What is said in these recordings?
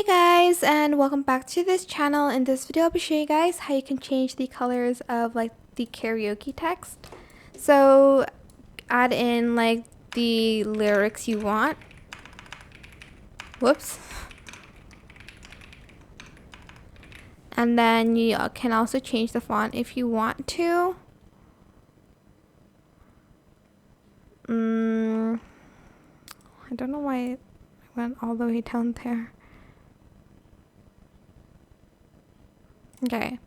Hey guys, and welcome back to this channel. In this video I'll be showing you guys how you can change the colors of like the karaoke text. So add in like the lyrics you want. Whoops. And then you can also change the font if you want to. I don't know why it went all the way down there. Okay.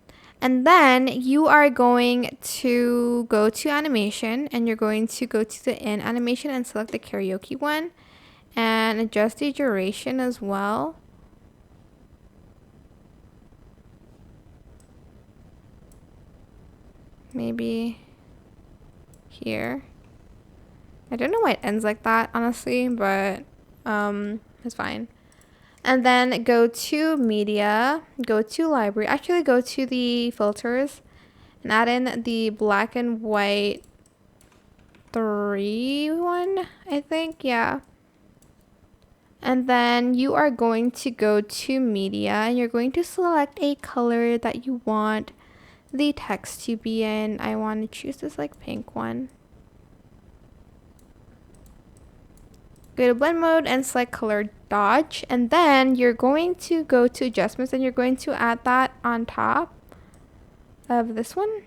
And then you are going to go to animation and you're going to go to the in animation and select the karaoke one and adjust the duration as well. Maybe here. I don't know why it ends like that, honestly, but it's fine. And then go to media, go to library, actually go to the filters and add in the black and white 3 one, I think, yeah. And then you are going to go to media and you're going to select a color that you want the text to be in. I want to choose this like pink one. Go to blend mode and select color dodge, and then you're going to go to adjustments and you're going to add that on top of this one.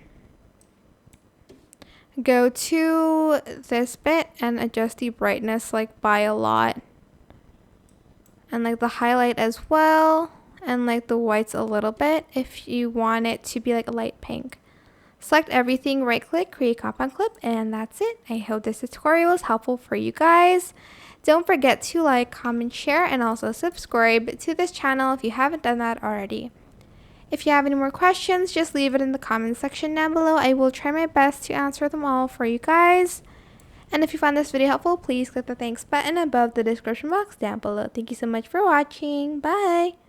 Go to this bit and adjust the brightness like by a lot, and like the highlight as well, and like the whites a little bit if you want it to be like a light pink. Select everything, right click, create compound clip, and that's it. I hope this tutorial was helpful for you guys. Don't forget to like, comment, share, and also subscribe to this channel if you haven't done that already. If you have any more questions, just leave it in the comment section down below. I will try my best to answer them all for you guys. And if you found this video helpful, please click the thanks button above the description box down below. Thank you so much for watching. Bye!